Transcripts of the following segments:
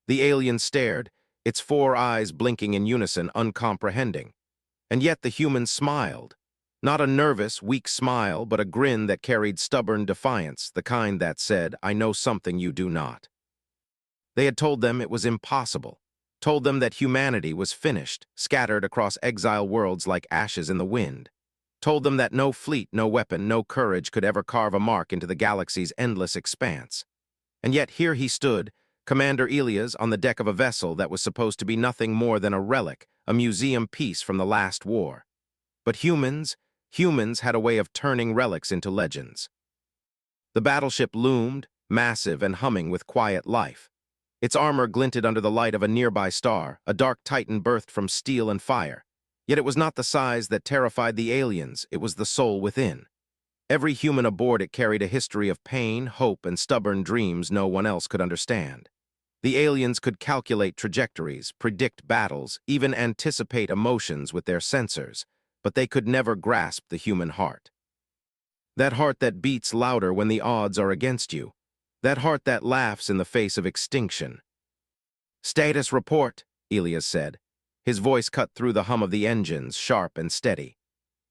The alien stared, its four eyes blinking in unison, uncomprehending. And yet the human smiled. Not a nervous, weak smile, but a grin that carried stubborn defiance, the kind that said, "I know something you do not." They had told them it was impossible, told them that humanity was finished, scattered across exile worlds like ashes in the wind, told them that no fleet, no weapon, no courage could ever carve a mark into the galaxy's endless expanse. And yet here he stood, Commander Elias, on the deck of a vessel that was supposed to be nothing more than a relic, a museum piece from the last war. But humans had a way of turning relics into legends. The battleship loomed, massive and humming with quiet life. Its armor glinted under the light of a nearby star, a dark titan birthed from steel and fire. Yet it was not the size that terrified the aliens, it was the soul within. Every human aboard it carried a history of pain, hope, and stubborn dreams no one else could understand. The aliens could calculate trajectories, predict battles, even anticipate emotions with their sensors, but they could never grasp the human heart. That heart that beats louder when the odds are against you. That heart that laughs in the face of extinction. "Status report," Elias said. His voice cut through the hum of the engines, sharp and steady.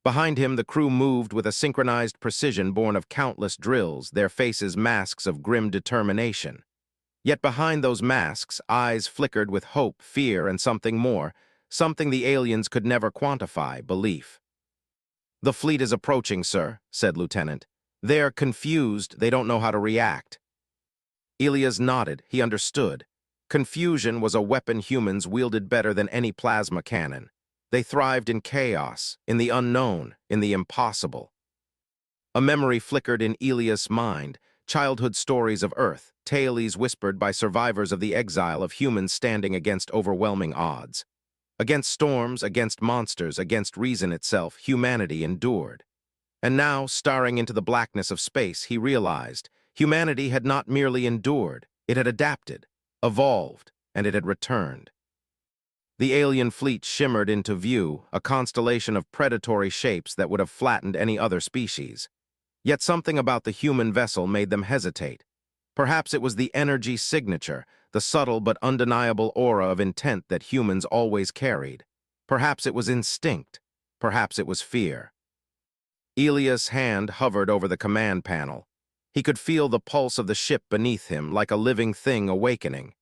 Behind him, the crew moved with a synchronized precision born of countless drills, their faces masks of grim determination. Yet behind those masks, eyes flickered with hope, fear, and something more, something the aliens could never quantify, belief. "The fleet is approaching, sir," said Lieutenant. "They're confused, they don't know how to react." Elias nodded, he understood. Confusion was a weapon humans wielded better than any plasma cannon. They thrived in chaos, in the unknown, in the impossible. A memory flickered in Elias' mind, childhood stories of Earth, tales whispered by survivors of the exile of humans standing against overwhelming odds. Against storms, against monsters, against reason itself, humanity endured. And now, staring into the blackness of space, he realized humanity had not merely endured, it had adapted, evolved, and it had returned. The alien fleet shimmered into view, a constellation of predatory shapes that would have flattened any other species. Yet something about the human vessel made them hesitate. Perhaps it was the energy signature, the subtle but undeniable aura of intent that humans always carried. Perhaps it was instinct. Perhaps it was fear. Elias' hand hovered over the command panel. He could feel the pulse of the ship beneath him, like a living thing awakening.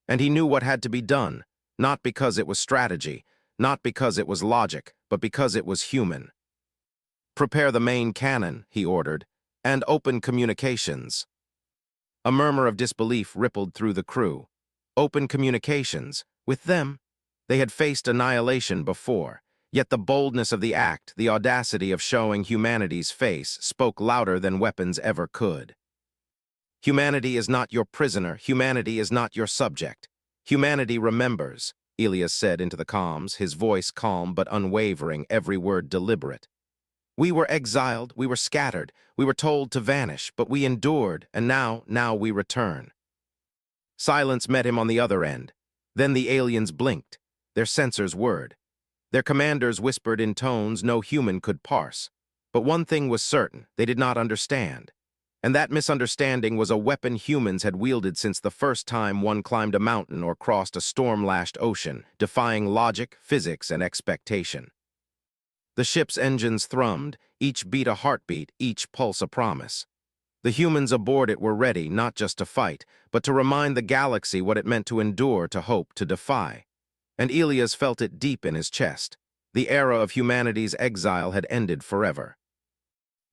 And he knew what had to be done, not because it was strategy, not because it was logic, but because it was human. "Prepare the main cannon," he ordered, "and open communications." A murmur of disbelief rippled through the crew. Open communications. With them? They had faced annihilation before, yet the boldness of the act, the audacity of showing humanity's face, spoke louder than weapons ever could. "Humanity is not your prisoner. Humanity is not your subject. Humanity remembers," Elias said into the comms, his voice calm but unwavering, every word deliberate. "We were exiled, we were scattered, we were told to vanish, but we endured, and now we return." Silence met him on the other end. Then the aliens blinked, their sensors whirred. Their commanders whispered in tones no human could parse. But one thing was certain, they did not understand. And that misunderstanding was a weapon humans had wielded since the first time one climbed a mountain or crossed a storm-lashed ocean, defying logic, physics, and expectation. The ship's engines thrummed, each beat a heartbeat, each pulse a promise. The humans aboard it were ready not just to fight, but to remind the galaxy what it meant to endure, to hope, to defy. And Elias felt it deep in his chest. The era of humanity's exile had ended forever.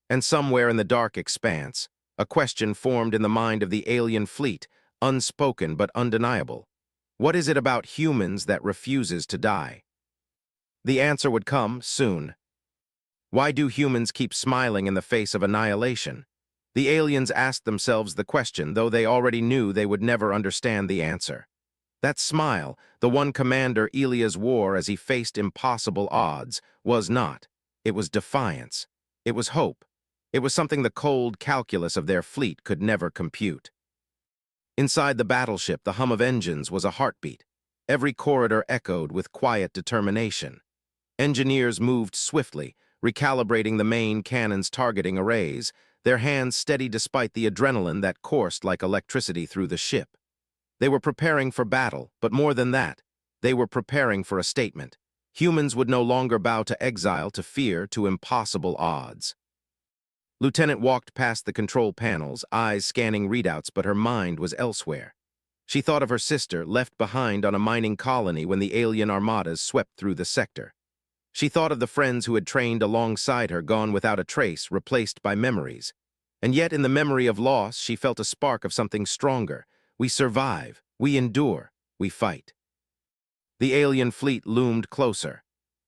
And somewhere in the dark expanse, a question formed in the mind of the alien fleet, unspoken but undeniable. What is it about humans that refuses to die? The answer would come soon. Why do humans keep smiling in the face of annihilation? The aliens asked themselves the question, though they already knew they would never understand the answer. That smile, the one commander Elias wore as he faced impossible odds, was not. It was defiance. It was hope. It was something the cold calculus of their fleet could never compute. Inside the battleship, the hum of engines was a heartbeat. Every corridor echoed with quiet determination. Engineers moved swiftly, recalibrating the main cannon's targeting arrays, their hands steady despite the adrenaline that coursed like electricity through the ship. They were preparing for battle, but more than that, they were preparing for a statement. Humans would no longer bow to exile, to fear, to impossible odds. Lieutenant walked past the control panels, eyes scanning readouts, but her mind was elsewhere. She thought of her sister, left behind on a mining colony when the alien armadas swept through the sector. She thought of the friends who had trained alongside her, gone without a trace, replaced by memories. And yet in the memory of loss, she felt a spark of something stronger. We survive, we endure, we fight. The alien fleet loomed closer.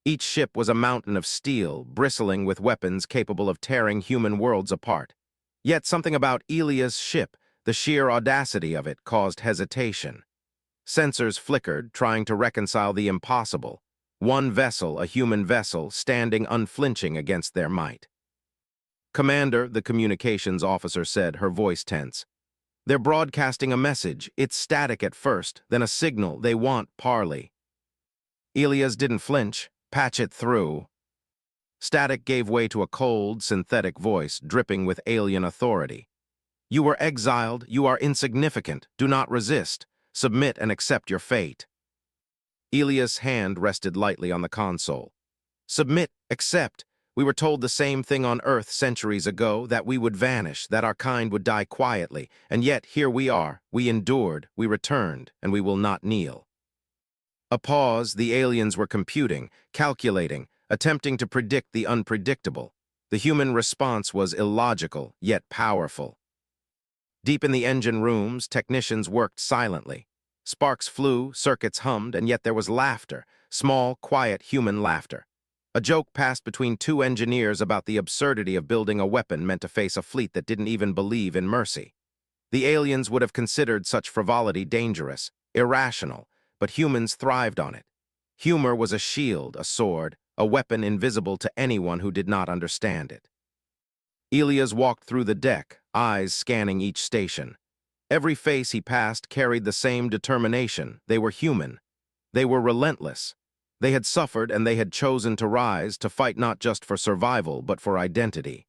Each ship was a mountain of steel, bristling with weapons capable of tearing human worlds apart. Yet something about Elia's ship, the sheer audacity of it, caused hesitation. Sensors flickered, trying to reconcile the impossible. One vessel, a human vessel, standing unflinching against their might. "Commander," the communications officer said, her voice tense. "They're broadcasting a message. It's static at first, then a signal. They want parley." Elias didn't flinch. "Patch it through." Static gave way to a cold, synthetic voice, dripping with alien authority. "You were exiled. You are insignificant. Do not resist. Submit and accept your fate." Elias' hand rested lightly on the console. "Submit, accept. We were told the same thing on Earth centuries ago, that we would vanish, that our kind would die quietly, and yet here we are. We endured, we returned, and we will not kneel." A pause. The aliens were computing, calculating, attempting to predict the unpredictable. The human response was illogical, yet powerful. Deep in the engine rooms, technicians worked silently. Sparks flew, circuits hummed, and yet there was laughter, small, quiet human laughter. A joke passed between two engineers about the absurdity of building a weapon meant to face a fleet that didn't even believe in mercy. The aliens would have considered such frivolity dangerous, irrational, but humans thrived on it. Humor was a shield, a sword, a weapon invisible to anyone who did not understand it. Elias walked through the deck, eyes scanning each station. Every face he passed carried the same determination. They were human. They were relentless. They had suffered and they had chosen to rise, to fight not just for survival, but for identity.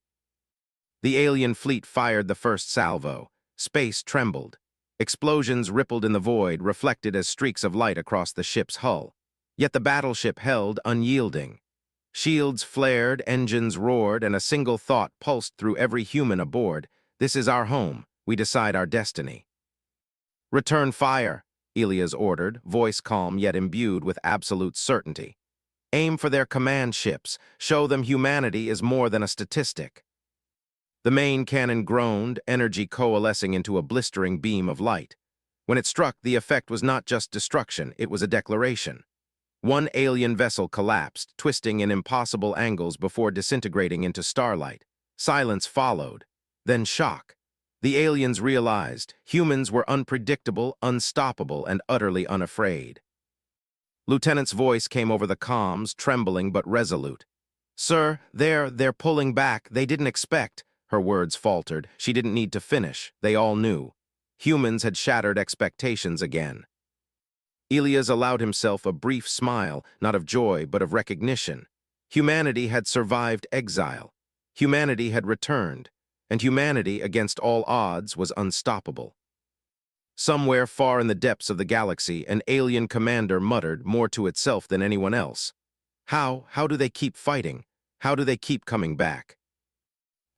The alien fleet fired the first salvo. Space trembled. Explosions rippled in the void, reflected as streaks of light across the ship's hull. Yet the battleship held, unyielding. Shields flared, engines roared, and a single thought pulsed through every human aboard. This is our home. We decide our destiny. "Return fire," Elias ordered, voice calm yet imbued with absolute certainty. "Aim for their command ships. Show them humanity is more than a statistic." The main cannon groaned, energy coalescing into a blistering beam of light. When it struck, the effect was not just destruction, it was a declaration. One alien vessel collapsed, twisting in impossible angles before disintegrating into starlight. Silence followed, then shock. The aliens realized humans were unpredictable, unstoppable, and utterly unafraid. Lieutenant's voice came over the comms, trembling but resolute. "Sir, they're pulling back. They didn't expect." Her words faltered. She didn't need to finish. They all knew. Humans had shattered expectations again. Elias allowed himself a brief smile, not of joy, but of recognition. Humanity had survived exile. Humanity had returned. And humanity, against all odds, was unstoppable. Somewhere far in the depths of the galaxy, an alien commander muttered, more to itself than anyone else. How do they keep fighting? How do they keep coming back?"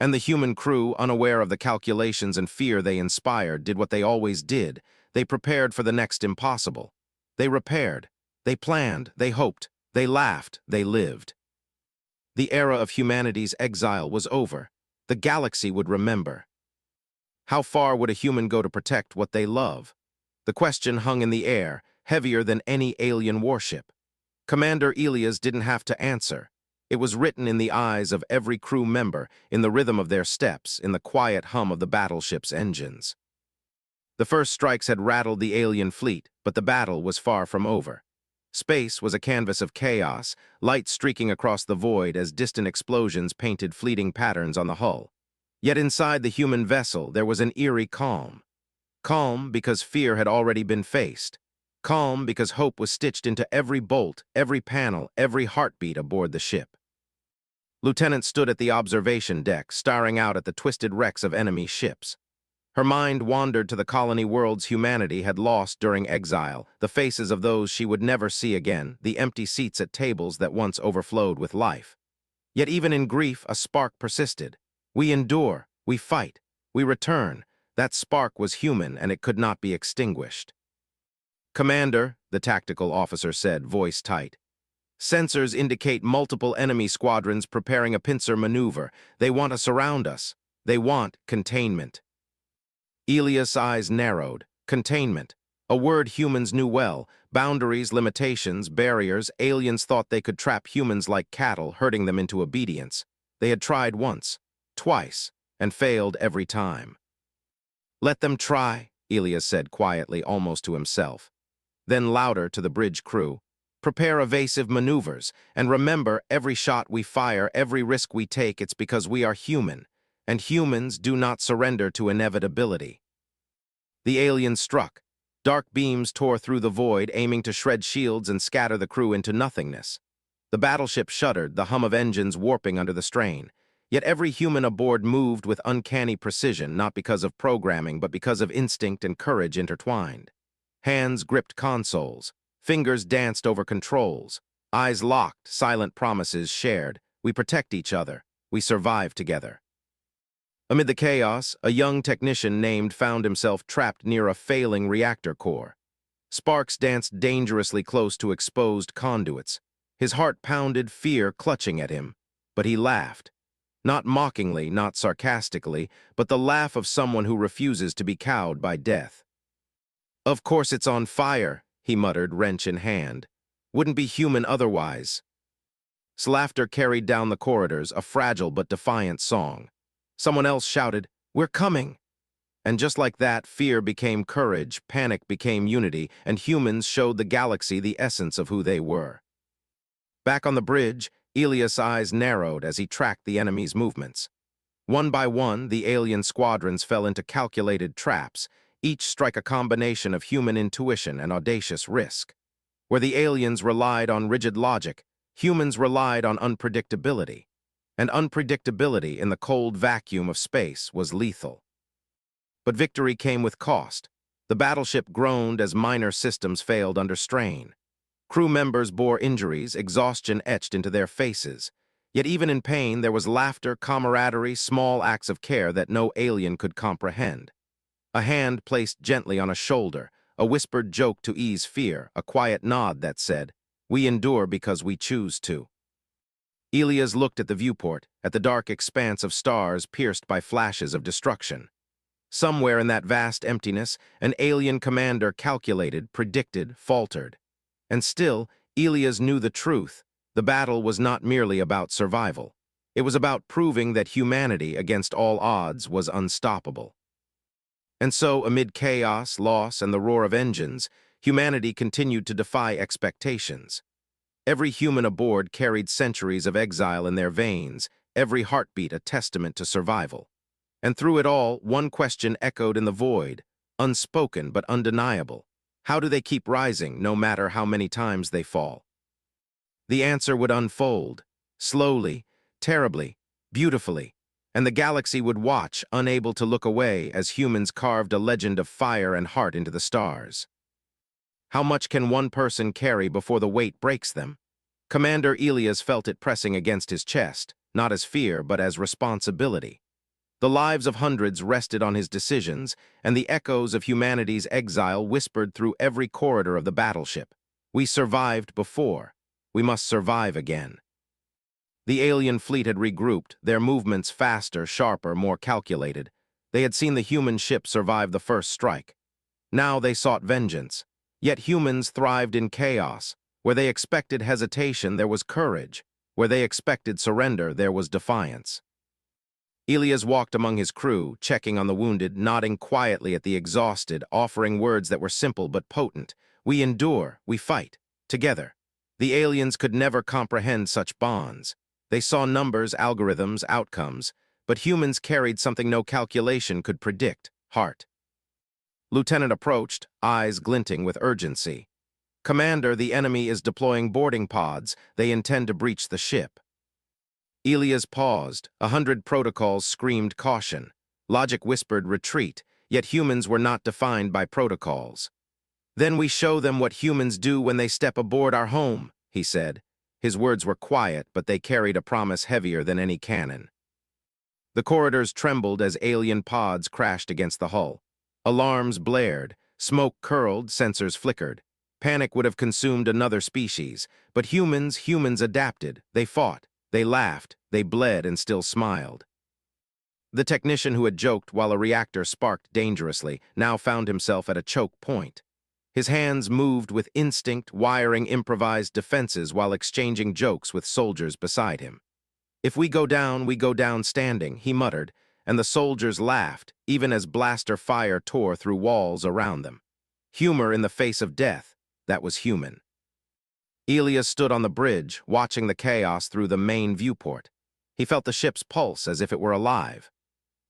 And the human crew, unaware of the calculations and fear they inspired, did what they always did. They prepared for the next impossible. They repaired. They planned. They hoped. They laughed. They lived. The era of humanity's exile was over. The galaxy would remember. How far would a human go to protect what they love? The question hung in the air, heavier than any alien warship. Commander Elias didn't have to answer. It was written in the eyes of every crew member, in the rhythm of their steps, in the quiet hum of the battleship's engines. The first strikes had rattled the alien fleet, but the battle was far from over. Space was a canvas of chaos, light streaking across the void as distant explosions painted fleeting patterns on the hull. Yet inside the human vessel there was an eerie calm. Calm because fear had already been faced. Calm because hope was stitched into every bolt, every panel, every heartbeat aboard the ship. Lieutenant stood at the observation deck, staring out at the twisted wrecks of enemy ships. Her mind wandered to the colony worlds humanity had lost during exile, the faces of those she would never see again, the empty seats at tables that once overflowed with life. Yet even in grief, a spark persisted. We endure, we fight, we return. That spark was human, and it could not be extinguished. "Commander," the tactical officer said, voice tight. "Sensors indicate multiple enemy squadrons preparing a pincer maneuver. They want to surround us. They want containment." Elias' eyes narrowed. Containment. A word humans knew well. Boundaries, limitations, barriers. Aliens thought they could trap humans like cattle, herding them into obedience. They had tried once, twice, and failed every time. "Let them try," Elias said quietly, almost to himself. Then louder to the bridge crew, "Prepare evasive maneuvers, and remember, every shot we fire, every risk we take, it's because we are human, and humans do not surrender to inevitability." The aliens struck. Dark beams tore through the void, aiming to shred shields and scatter the crew into nothingness. The battleship shuddered, the hum of engines warping under the strain. Yet every human aboard moved with uncanny precision, not because of programming, but because of instinct and courage intertwined. Hands gripped consoles. Fingers danced over controls. Eyes locked, silent promises shared. We protect each other. We survive together. Amid the chaos, a young technician named found himself trapped near a failing reactor core. Sparks danced dangerously close to exposed conduits. His heart pounded, fear clutching at him. But he laughed. Not mockingly, not sarcastically, but the laugh of someone who refuses to be cowed by death. "Of course it's on fire," he muttered, wrench in hand. "Wouldn't be human otherwise." His laughter carried down the corridors, a fragile but defiant song. Someone else shouted, "We're coming!" And just like that, fear became courage, panic became unity, and humans showed the galaxy the essence of who they were. Back on the bridge, Elias' eyes narrowed as he tracked the enemy's movements. One by one, the alien squadrons fell into calculated traps, each strike a combination of human intuition and audacious risk. Where the aliens relied on rigid logic, humans relied on unpredictability. And unpredictability in the cold vacuum of space was lethal. But victory came with cost. The battleship groaned as minor systems failed under strain. Crew members bore injuries, exhaustion etched into their faces. Yet even in pain, there was laughter, camaraderie, small acts of care that no alien could comprehend. A hand placed gently on a shoulder, a whispered joke to ease fear, a quiet nod that said, "We endure because we choose to." Elias looked at the viewport, at the dark expanse of stars pierced by flashes of destruction. Somewhere in that vast emptiness, an alien commander calculated, predicted, faltered. And still, Elias knew the truth. The battle was not merely about survival. It was about proving that humanity, against all odds, was unstoppable. And so, amid chaos, loss, and the roar of engines, humanity continued to defy expectations. Every human aboard carried centuries of exile in their veins, every heartbeat a testament to survival. And through it all, one question echoed in the void, unspoken but undeniable. How do they keep rising, no matter how many times they fall? The answer would unfold, slowly, terribly, beautifully, and the galaxy would watch, unable to look away, as humans carved a legend of fire and heart into the stars. How much can one person carry before the weight breaks them? Commander Elias felt it pressing against his chest, not as fear, but as responsibility. The lives of hundreds rested on his decisions, and the echoes of humanity's exile whispered through every corridor of the battleship. We survived before. We must survive again. The alien fleet had regrouped, their movements faster, sharper, more calculated. They had seen the human ship survive the first strike. Now they sought vengeance. Yet humans thrived in chaos. Where they expected hesitation, there was courage. Where they expected surrender, there was defiance. Elias walked among his crew, checking on the wounded, nodding quietly at the exhausted, offering words that were simple but potent. We endure, we fight, together. The aliens could never comprehend such bonds. They saw numbers, algorithms, outcomes, but humans carried something no calculation could predict: heart. Lieutenant approached, eyes glinting with urgency. "Commander, the enemy is deploying boarding pods. They intend to breach the ship." Elias paused. 100 protocols screamed caution. Logic whispered retreat. yet humans were not defined by protocols. "Then we show them what humans do when they step aboard our home," he said. His words were quiet, but they carried a promise heavier than any cannon. The corridors trembled as alien pods crashed against the hull. Alarms blared, smoke curled, sensors flickered. Panic would have consumed another species, but humans adapted. They fought, they laughed, they bled and still smiled. The technician who had joked while a reactor sparked dangerously now found himself at a choke point. His hands moved with instinct, wiring improvised defenses while exchanging jokes with soldiers beside him. "If we go down standing," he muttered, and the soldiers laughed, even as blaster fire tore through walls around them. Humor in the face of death, that was human. Elias stood on the bridge, watching the chaos through the main viewport. He felt the ship's pulse as if it were alive.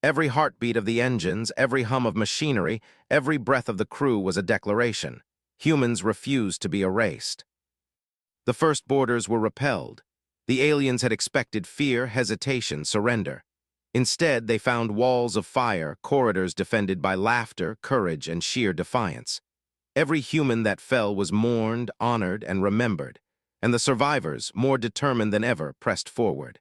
Every heartbeat of the engines, every hum of machinery, every breath of the crew was a declaration. Humans refused to be erased. The first boarders were repelled. The aliens had expected fear, hesitation, surrender. Instead, they found walls of fire, corridors defended by laughter, courage, and sheer defiance. Every human that fell was mourned, honored, and remembered, and the survivors, more determined than ever, pressed forward.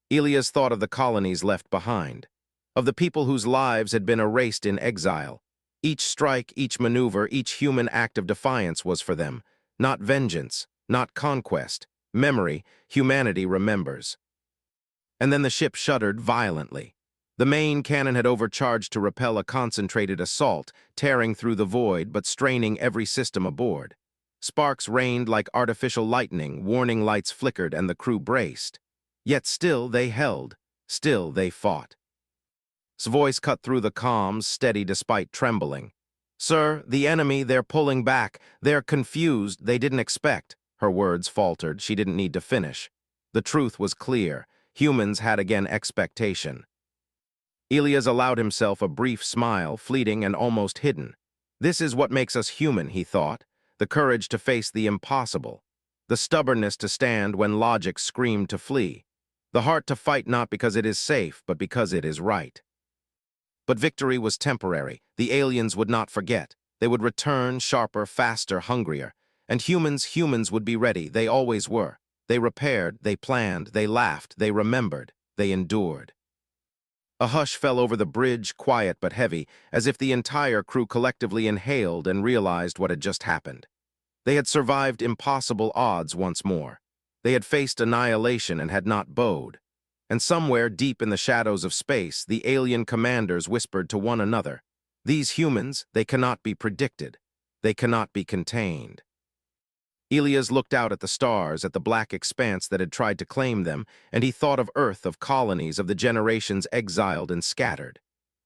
Elias thought of the colonies left behind, of the people whose lives had been erased in exile. Each strike, each maneuver, each human act of defiance was for them, not vengeance, not conquest. Memory, humanity remembers. And then the ship shuddered violently. The main cannon had overcharged to repel a concentrated assault, tearing through the void but straining every system aboard. Sparks rained like artificial lightning, warning lights flickered, and the crew braced. Yet still they held, still they fought. His voice cut through the comms, steady despite trembling. "Sir, the enemy, they're pulling back. They're confused, they didn't expect." Her words faltered. She didn't need to finish. The truth was clear. Humans had again expectation. Elias allowed himself a brief smile, fleeting and almost hidden. This is what makes us human, he thought. The courage to face the impossible. The stubbornness to stand when logic screamed to flee. The heart to fight not because it is safe, but because it is right. But victory was temporary. The aliens would not forget. They would return, sharper, faster, hungrier. And humans would be ready. They always were. They repaired, they planned, they laughed, they remembered, they endured. A hush fell over the bridge, quiet but heavy, as if the entire crew collectively inhaled and realized what had just happened. They had survived impossible odds once more. They had faced annihilation and had not bowed. And somewhere deep in the shadows of space, the alien commanders whispered to one another, "These humans, they cannot be predicted. They cannot be contained." Elias looked out at the stars, at the black expanse that had tried to claim them, and he thought of Earth, of colonies, of the generations exiled and scattered.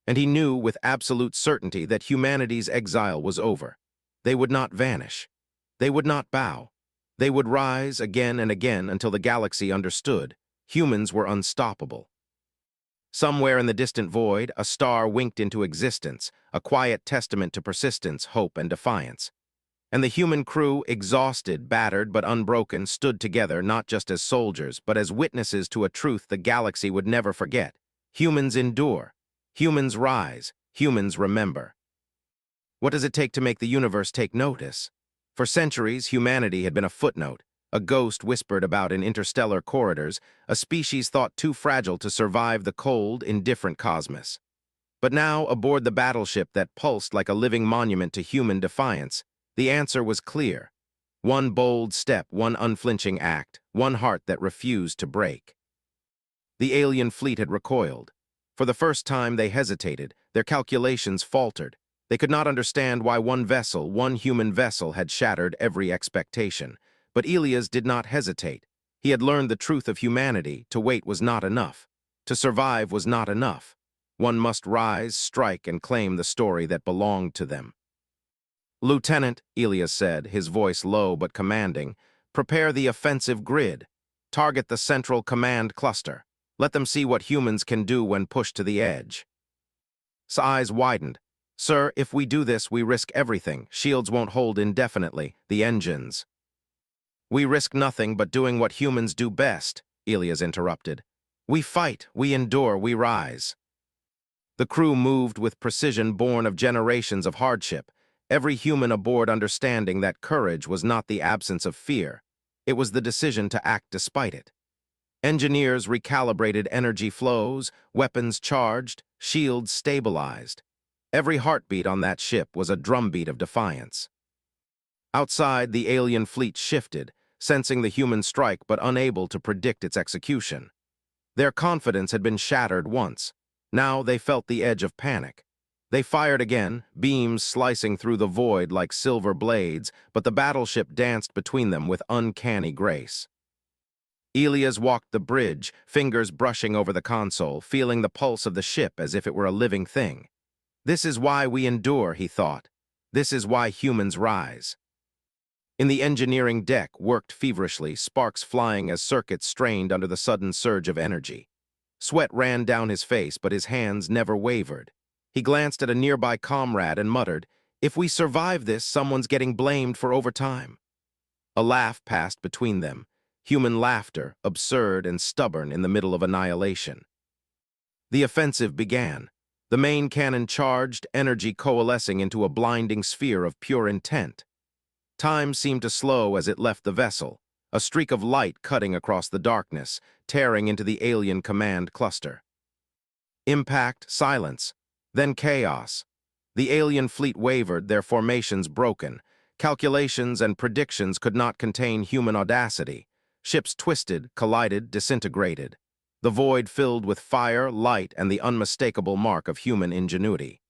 And he knew with absolute certainty that humanity's exile was over. They would not vanish. They would not bow. They would rise again and again until the galaxy understood. Humans were unstoppable. Somewhere in the distant void, a star winked into existence, a quiet testament to persistence, hope, and defiance. And the human crew, exhausted, battered, but unbroken, stood together not just as soldiers, but as witnesses to a truth the galaxy would never forget. Humans endure. Humans rise. Humans remember. What does it take to make the universe take notice? For centuries, humanity had been a footnote, a ghost whispered about in interstellar corridors, a species thought too fragile to survive the cold, indifferent cosmos. But now, aboard the battleship that pulsed like a living monument to human defiance, the answer was clear. One bold step, one unflinching act, one heart that refused to break. The alien fleet had recoiled. For the first time they hesitated, their calculations faltered. They could not understand why one vessel, one human vessel, had shattered every expectation. But Elias did not hesitate. He had learned the truth of humanity. To wait was not enough. To survive was not enough. One must rise, strike, and claim the story that belonged to them. "Lieutenant," Elias said, his voice low but commanding, "prepare the offensive grid. Target the central command cluster. Let them see what humans can do when pushed to the edge." His eyes widened. "Sir, if we do this, we risk everything. Shields won't hold indefinitely. The engines." "We risk nothing but doing what humans do best," Elias interrupted. "We fight, we endure, we rise." The crew moved with precision born of generations of hardship, every human aboard understanding that courage was not the absence of fear, it was the decision to act despite it. Engineers recalibrated energy flows, weapons charged, shields stabilized. Every heartbeat on that ship was a drumbeat of defiance. Outside, the alien fleet shifted, sensing the human strike but unable to predict its execution. Their confidence had been shattered once. Now they felt the edge of panic. They fired again, beams slicing through the void like silver blades, but the battleship danced between them with uncanny grace. Elias walked the bridge, fingers brushing over the console, feeling the pulse of the ship as if it were a living thing. This is why we endure, he thought. This is why humans rise. In the engineering deck worked feverishly, sparks flying as circuits strained under the sudden surge of energy. Sweat ran down his face, but his hands never wavered. He glanced at a nearby comrade and muttered, "If we survive this, someone's getting blamed for overtime." A laugh passed between them, human laughter, absurd and stubborn in the middle of annihilation. The offensive began. The main cannon charged, energy coalescing into a blinding sphere of pure intent. Time seemed to slow as it left the vessel, a streak of light cutting across the darkness, tearing into the alien command cluster. Impact, silence, then chaos. The alien fleet wavered, their formations broken. Calculations and predictions could not contain human audacity. Ships twisted, collided, disintegrated. The void filled with fire, light, and the unmistakable mark of human ingenuity.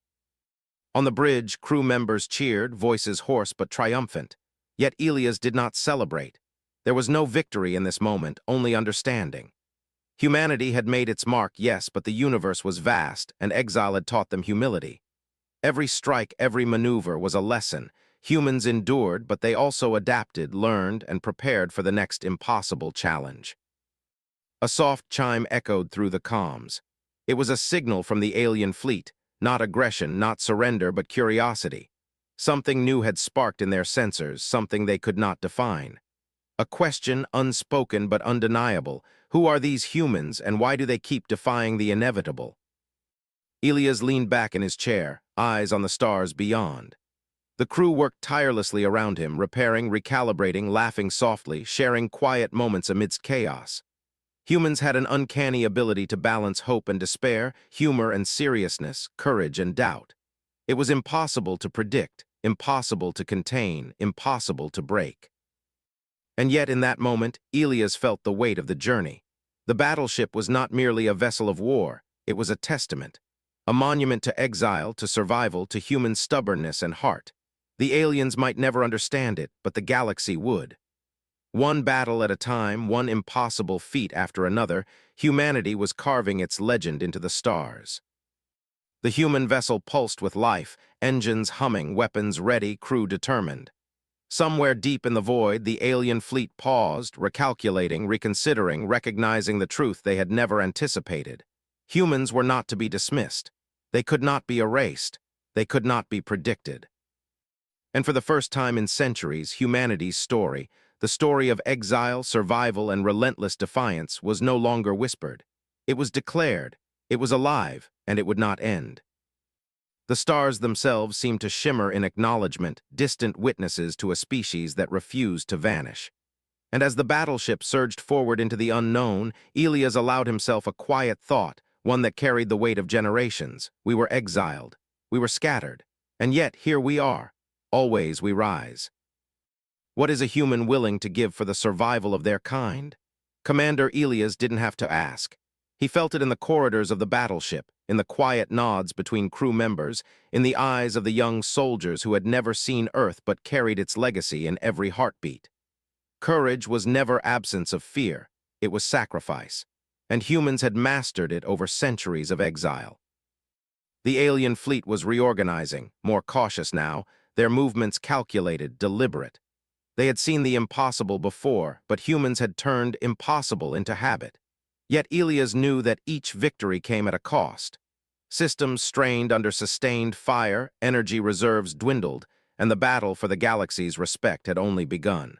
On the bridge, crew members cheered, voices hoarse but triumphant. Yet Elias did not celebrate. There was no victory in this moment, only understanding. Humanity had made its mark, yes, but the universe was vast, and exile had taught them humility. Every strike, every maneuver was a lesson. Humans endured, but they also adapted, learned, and prepared for the next impossible challenge. A soft chime echoed through the comms. It was a signal from the alien fleet, not aggression, not surrender, but curiosity. Something new had sparked in their sensors, something they could not define. A question, unspoken but undeniable. Who are these humans, and why do they keep defying the inevitable? Elias leaned back in his chair, eyes on the stars beyond. The crew worked tirelessly around him, repairing, recalibrating, laughing softly, sharing quiet moments amidst chaos. Humans had an uncanny ability to balance hope and despair, humor and seriousness, courage and doubt. It was impossible to predict, impossible to contain, impossible to break. And yet in that moment, Elias felt the weight of the journey. The battleship was not merely a vessel of war, it was a testament. A monument to exile, to survival, to human stubbornness and heart. The aliens might never understand it, but the galaxy would. One battle at a time, one impossible feat after another, humanity was carving its legend into the stars. The human vessel pulsed with life, engines humming, weapons ready, crew determined. Somewhere deep in the void, the alien fleet paused, recalculating, reconsidering, recognizing the truth they had never anticipated. Humans were not to be dismissed. They could not be erased. They could not be predicted. And for the first time in centuries, humanity's story, the story of exile, survival, and relentless defiance, was no longer whispered. It was declared, it was alive, and it would not end. The stars themselves seemed to shimmer in acknowledgement, distant witnesses to a species that refused to vanish. And as the battleship surged forward into the unknown, Elias allowed himself a quiet thought, one that carried the weight of generations. We were exiled. We were scattered. And yet, here we are. Always we rise. What is a human willing to give for the survival of their kind? Commander Elias didn't have to ask. He felt it in the corridors of the battleship, in the quiet nods between crew members, in the eyes of the young soldiers who had never seen Earth but carried its legacy in every heartbeat. Courage was never absence of fear, it was sacrifice, and humans had mastered it over centuries of exile. The alien fleet was reorganizing, more cautious now, their movements calculated, deliberate. They had seen the impossible before, but humans had turned impossible into habit. Yet Elias knew that each victory came at a cost. Systems strained under sustained fire, energy reserves dwindled, and the battle for the galaxy's respect had only begun.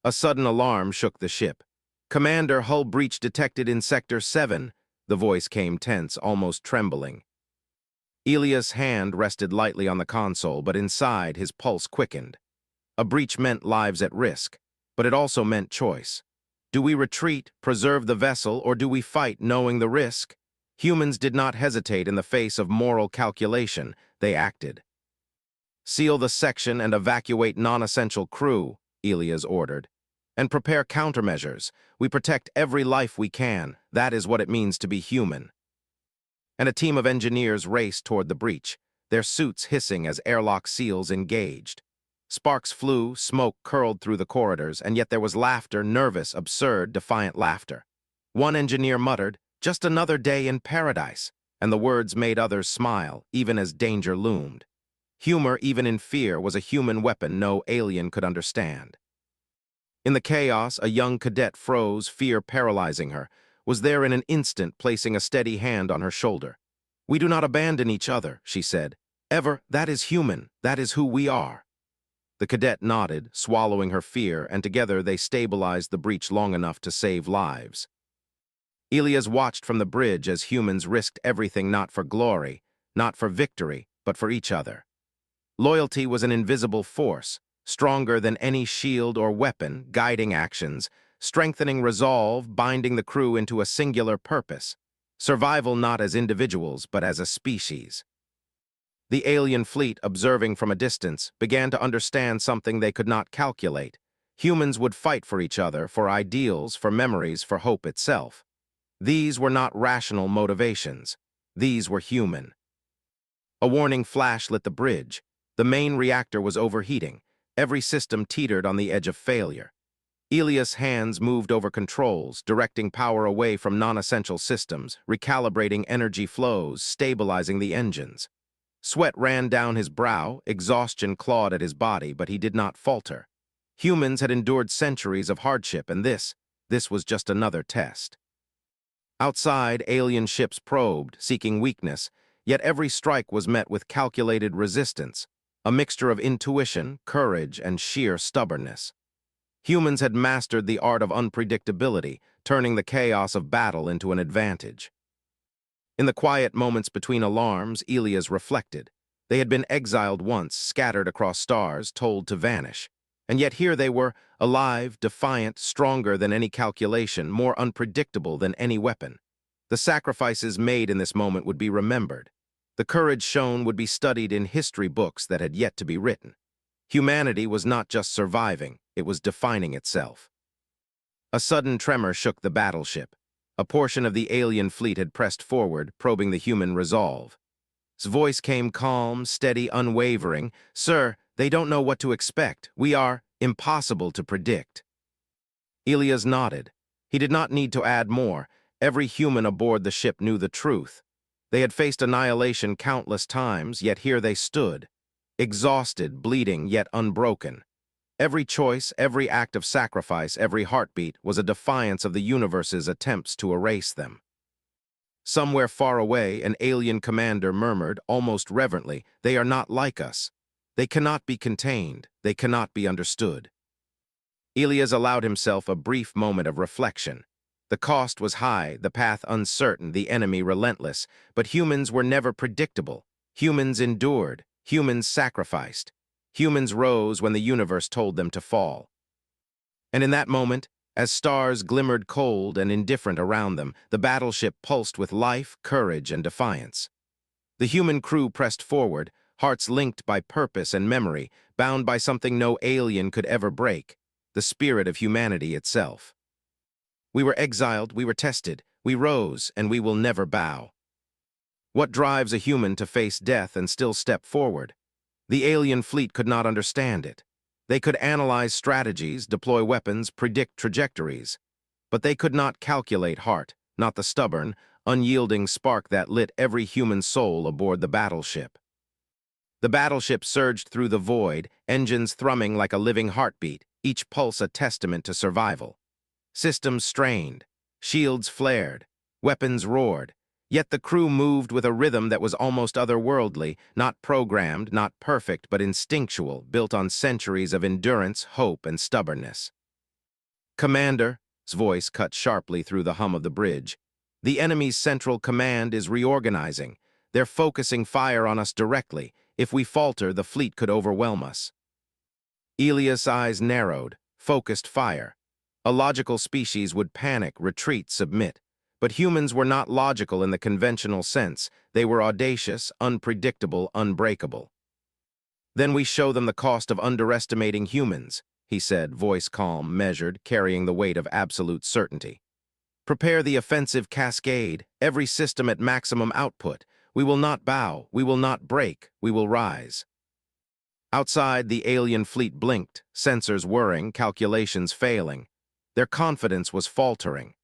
A sudden alarm shook the ship. "Commander, hull breach detected in Sector 7, the voice came tense, almost trembling. Elia's hand rested lightly on the console, but inside his pulse quickened. A breach meant lives at risk, but it also meant choice. Do we retreat, preserve the vessel, or do we fight knowing the risk? Humans did not hesitate in the face of moral calculation. They acted. Seal the section and evacuate non-essential crew, Elias ordered. And prepare countermeasures. We protect every life we can. That is what it means to be human. And a team of engineers raced toward the breach, their suits hissing as airlock seals engaged. Sparks flew, smoke curled through the corridors, and yet there was laughter, nervous, absurd, defiant laughter. One engineer muttered, "Just another day in paradise," and the words made others smile, even as danger loomed. Humor, even in fear, was a human weapon no alien could understand. In the chaos, a young cadet froze, fear paralyzing her, was there in an instant, placing a steady hand on her shoulder. "We do not abandon each other," she said. "Ever, that is human, that is who we are." The cadet nodded, swallowing her fear, and together they stabilized the breach long enough to save lives. Elias watched from the bridge as humans risked everything, not for glory, not for victory, but for each other. Loyalty was an invisible force, stronger than any shield or weapon, guiding actions, strengthening resolve, binding the crew into a singular purpose. Survival not as individuals, but as a species. The alien fleet, observing from a distance, began to understand something they could not calculate. Humans would fight for each other, for ideals, for memories, for hope itself. These were not rational motivations. These were human. A warning flash lit the bridge. The main reactor was overheating. Every system teetered on the edge of failure. Elias' hands moved over controls, directing power away from non-essential systems, recalibrating energy flows, stabilizing the engines. Sweat ran down his brow, exhaustion clawed at his body, but he did not falter. Humans had endured centuries of hardship, and this was just another test. Outside, alien ships probed, seeking weakness, yet every strike was met with calculated resistance, a mixture of intuition, courage, and sheer stubbornness. Humans had mastered the art of unpredictability, turning the chaos of battle into an advantage. In the quiet moments between alarms, Elias reflected. They had been exiled once, scattered across stars, told to vanish. And yet here they were, alive, defiant, stronger than any calculation, more unpredictable than any weapon. The sacrifices made in this moment would be remembered. The courage shown would be studied in history books that had yet to be written. Humanity was not just surviving, it was defining itself. A sudden tremor shook the battleship. A portion of the alien fleet had pressed forward, probing the human resolve. His voice came calm, steady, unwavering. "Sir, they don't know what to expect. We are impossible to predict." Elias nodded. He did not need to add more. Every human aboard the ship knew the truth. They had faced annihilation countless times, yet here they stood. Exhausted, bleeding, yet unbroken. Every choice, every act of sacrifice, every heartbeat was a defiance of the universe's attempts to erase them. Somewhere far away, an alien commander murmured, almost reverently, "They are not like us. They cannot be contained. They cannot be understood." Elias allowed himself a brief moment of reflection. The cost was high, the path uncertain, the enemy relentless, but humans were never predictable. Humans endured. Humans sacrificed. Humans rose when the universe told them to fall. And in that moment, as stars glimmered cold and indifferent around them, the battleship pulsed with life, courage, and defiance. The human crew pressed forward, hearts linked by purpose and memory, bound by something no alien could ever break, the spirit of humanity itself. We were exiled, we were tested, we rose, and we will never bow. What drives a human to face death and still step forward? The alien fleet could not understand it. They could analyze strategies, deploy weapons, predict trajectories. But they could not calculate heart, not the stubborn, unyielding spark that lit every human soul aboard the battleship. The battleship surged through the void, engines thrumming like a living heartbeat, each pulse a testament to survival. Systems strained, shields flared, weapons roared, yet the crew moved with a rhythm that was almost otherworldly, not programmed, not perfect, but instinctual, built on centuries of endurance, hope, and stubbornness. "Commander," his voice cut sharply through the hum of the bridge, "the enemy's central command is reorganizing. They're focusing fire on us directly. If we falter, the fleet could overwhelm us. Elias' eyes narrowed, focused fire. A logical species would panic, retreat, submit. But humans were not logical in the conventional sense. They were audacious, unpredictable, unbreakable. "Then we show them the cost of underestimating humans," he said, voice calm, measured, carrying the weight of absolute certainty. "Prepare the offensive cascade, every system at maximum output. We will not bow, we will not break, we will rise." Outside, the alien fleet blinked, sensors whirring, calculations failing. Their confidence was faltering.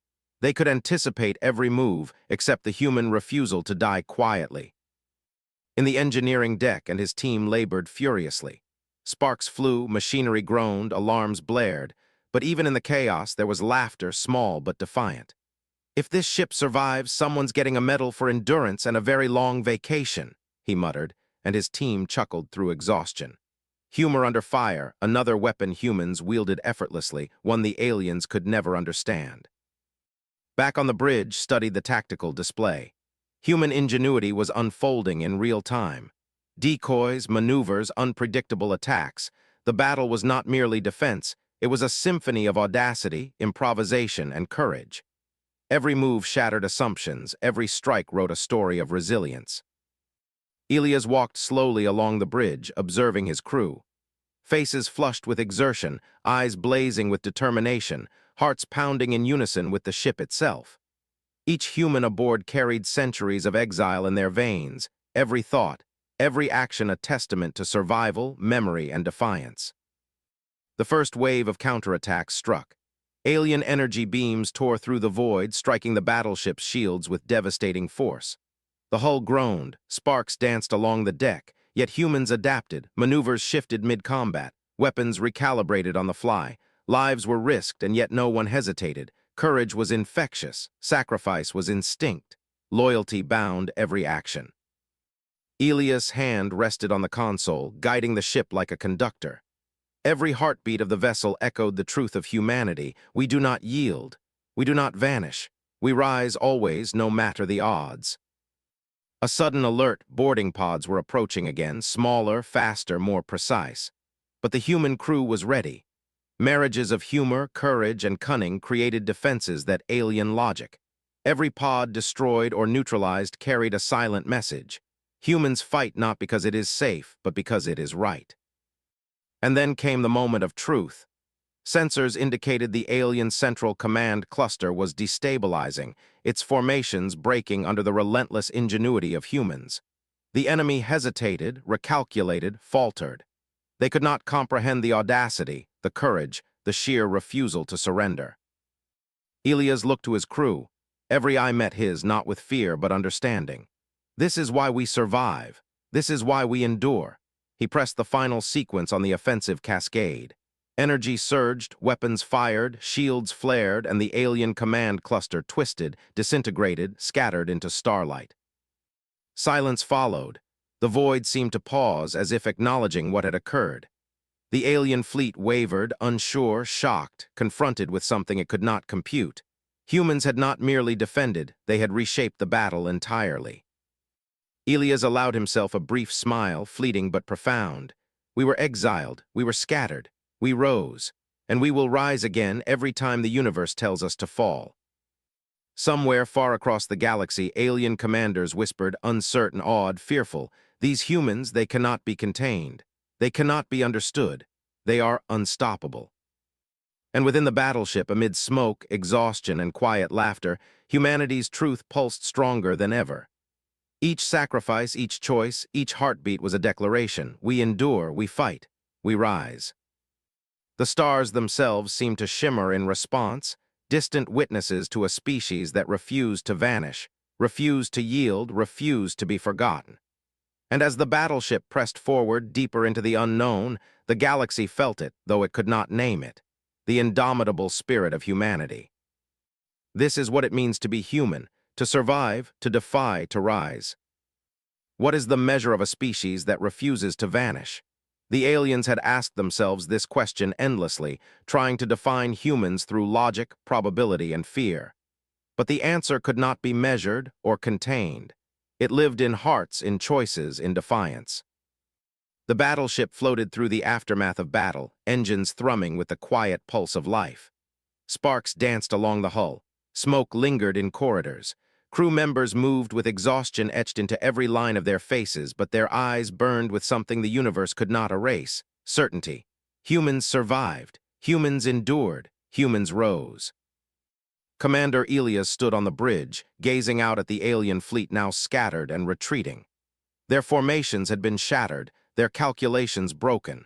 They could anticipate every move, except the human refusal to die quietly. In the engineering deck, and his team labored furiously. Sparks flew, machinery groaned, alarms blared. But even in the chaos, there was laughter, small but defiant. "If this ship survives, someone's getting a medal for endurance and a very long vacation," he muttered, and his team chuckled through exhaustion. Humor under fire, another weapon humans wielded effortlessly, one the aliens could never understand. Back on the bridge, studied the tactical display. Human ingenuity was unfolding in real time. Decoys, maneuvers, unpredictable attacks. The battle was not merely defense, it was a symphony of audacity, improvisation, and courage. Every move shattered assumptions, every strike wrote a story of resilience. Elias walked slowly along the bridge, observing his crew. Faces flushed with exertion, eyes blazing with determination, hearts pounding in unison with the ship itself. Each human aboard carried centuries of exile in their veins, every thought, every action a testament to survival, memory, and defiance. The first wave of counterattacks struck. Alien energy beams tore through the void, striking the battleship's shields with devastating force. The hull groaned, sparks danced along the deck, yet humans adapted, maneuvers shifted mid-combat, weapons recalibrated on the fly, lives were risked and yet no one hesitated, courage was infectious, sacrifice was instinct, loyalty bound every action. Elias' hand rested on the console, guiding the ship like a conductor. Every heartbeat of the vessel echoed the truth of humanity. We do not yield. We do not vanish. We rise always, no matter the odds. A sudden alert, boarding pods were approaching again, smaller, faster, more precise. But the human crew was ready. Marriages of humor, courage, and cunning created defenses that alien logic. Every pod destroyed or neutralized carried a silent message. Humans fight not because it is safe, but because it is right. And then came the moment of truth. Sensors indicated the alien Central Command cluster was destabilizing, its formations breaking under the relentless ingenuity of humans. The enemy hesitated, recalculated, faltered. They could not comprehend the audacity, the courage, the sheer refusal to surrender. Elias looked to his crew. Every eye met his, not with fear but understanding. "This is why we survive. This is why we endure." He pressed the final sequence on the offensive cascade. Energy surged, weapons fired, shields flared, and the alien command cluster twisted, disintegrated, scattered into starlight. Silence followed. The void seemed to pause, as if acknowledging what had occurred. The alien fleet wavered, unsure, shocked, confronted with something it could not compute. Humans had not merely defended, they had reshaped the battle entirely. Elias allowed himself a brief smile, fleeting but profound. "We were exiled, we were scattered, we rose, and we will rise again every time the universe tells us to fall." Somewhere far across the galaxy, alien commanders whispered, uncertain, awed, fearful, "These humans, they cannot be contained. They cannot be understood. They are unstoppable." And within the battleship, amid smoke, exhaustion, and quiet laughter, humanity's truth pulsed stronger than ever. Each sacrifice, each choice, each heartbeat was a declaration. We endure, we fight, we rise. The stars themselves seemed to shimmer in response, distant witnesses to a species that refused to vanish, refused to yield, refused to be forgotten. And as the battleship pressed forward deeper into the unknown, the galaxy felt it, though it could not name it, the indomitable spirit of humanity. This is what it means to be human, to survive, to defy, to rise. What is the measure of a species that refuses to vanish? The aliens had asked themselves this question endlessly, trying to define humans through logic, probability, and fear. But the answer could not be measured or contained. It lived in hearts, in choices, in defiance. The battleship floated through the aftermath of battle, engines thrumming with the quiet pulse of life. Sparks danced along the hull. Smoke lingered in corridors. Crew members moved with exhaustion etched into every line of their faces, but their eyes burned with something the universe could not erase: certainty. Humans survived. Humans endured. Humans rose. Commander Elias stood on the bridge, gazing out at the alien fleet now scattered and retreating. Their formations had been shattered, their calculations broken.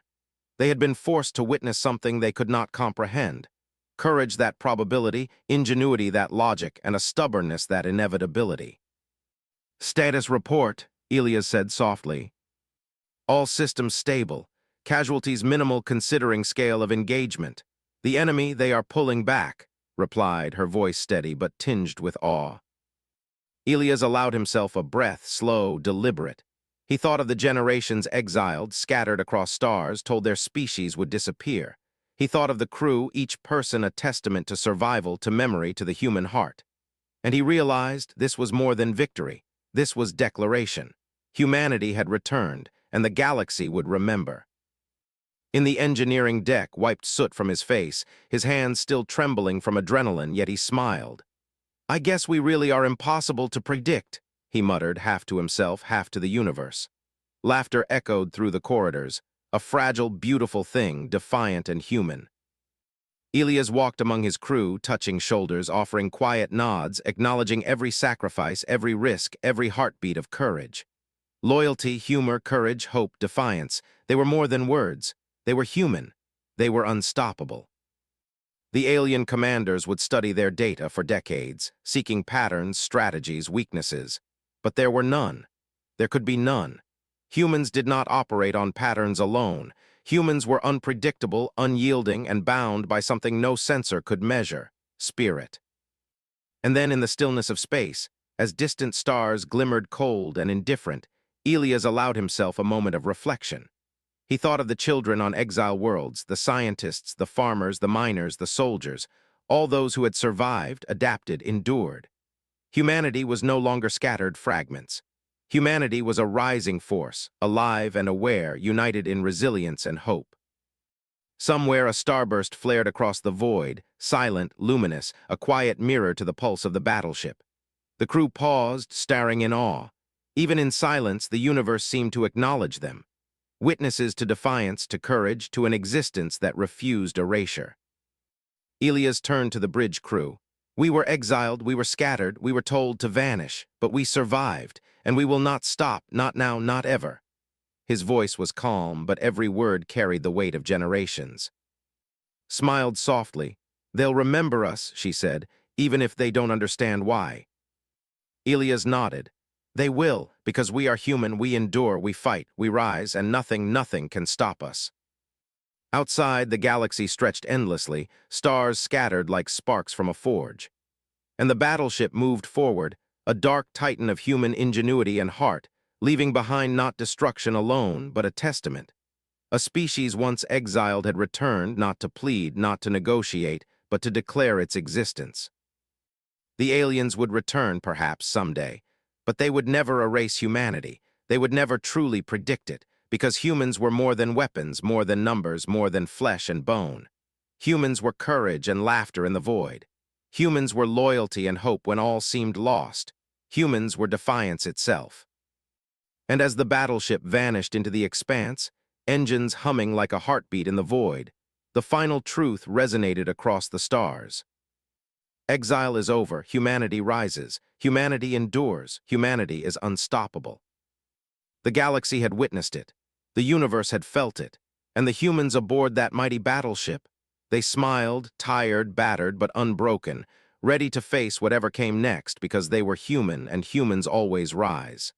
They had been forced to witness something they could not comprehend. Courage that probability, ingenuity that logic, and a stubbornness that inevitability. "Status report," Elias said softly. "All systems stable. Casualties minimal considering scale of engagement. The enemy, they are pulling back," replied, her voice steady but tinged with awe. Elias allowed himself a breath, slow, deliberate. He thought of the generations exiled, scattered across stars, told their species would disappear. He thought of the crew, each person a testament to survival, to memory, to the human heart. And he realized this was more than victory. This was declaration. Humanity had returned, and the galaxy would remember. In the engineering deck wiped soot from his face, his hands still trembling from adrenaline, yet he smiled. "I guess we really are impossible to predict," he muttered, half to himself, half to the universe. Laughter echoed through the corridors, a fragile, beautiful thing, defiant and human. Elias walked among his crew, touching shoulders, offering quiet nods, acknowledging every sacrifice, every risk, every heartbeat of courage. Loyalty, humor, courage, hope, defiance, they were more than words. They were human. They were unstoppable. The alien commanders would study their data for decades, seeking patterns, strategies, weaknesses. But there were none. There could be none. Humans did not operate on patterns alone. Humans were unpredictable, unyielding, and bound by something no sensor could measure: spirit. And then in the stillness of space, as distant stars glimmered cold and indifferent, Elias allowed himself a moment of reflection. He thought of the children on exile worlds, the scientists, the farmers, the miners, the soldiers, all those who had survived, adapted, endured. Humanity was no longer scattered fragments. Humanity was a rising force, alive and aware, united in resilience and hope. Somewhere a starburst flared across the void, silent, luminous, a quiet mirror to the pulse of the battleship. The crew paused, staring in awe. Even in silence, the universe seemed to acknowledge them. Witnesses to defiance, to courage, to an existence that refused erasure. Elias turned to the bridge crew. "We were exiled, we were scattered, we were told to vanish, but we survived, and we will not stop, not now, not ever." His voice was calm, but every word carried the weight of generations. Smiled softly. "They'll remember us," she said, "even if they don't understand why." Elias nodded. "They will, because we are human, we endure, we fight, we rise, and nothing can stop us." Outside, the galaxy stretched endlessly, stars scattered like sparks from a forge. And the battleship moved forward, a dark titan of human ingenuity and heart, leaving behind not destruction alone, but a testament. A species once exiled had returned, not to plead, not to negotiate, but to declare its existence. The aliens would return, perhaps, someday, but they would never erase humanity. They would never truly predict it, because humans were more than weapons, more than numbers, more than flesh and bone. Humans were courage and laughter in the void. Humans were loyalty and hope when all seemed lost. Humans were defiance itself. And as the battleship vanished into the expanse, engines humming like a heartbeat in the void, the final truth resonated across the stars. Exile is over, humanity rises, humanity endures, humanity is unstoppable. The galaxy had witnessed it, the universe had felt it, and the humans aboard that mighty battleship, they smiled, tired, battered, but unbroken, ready to face whatever came next because they were human and humans always rise.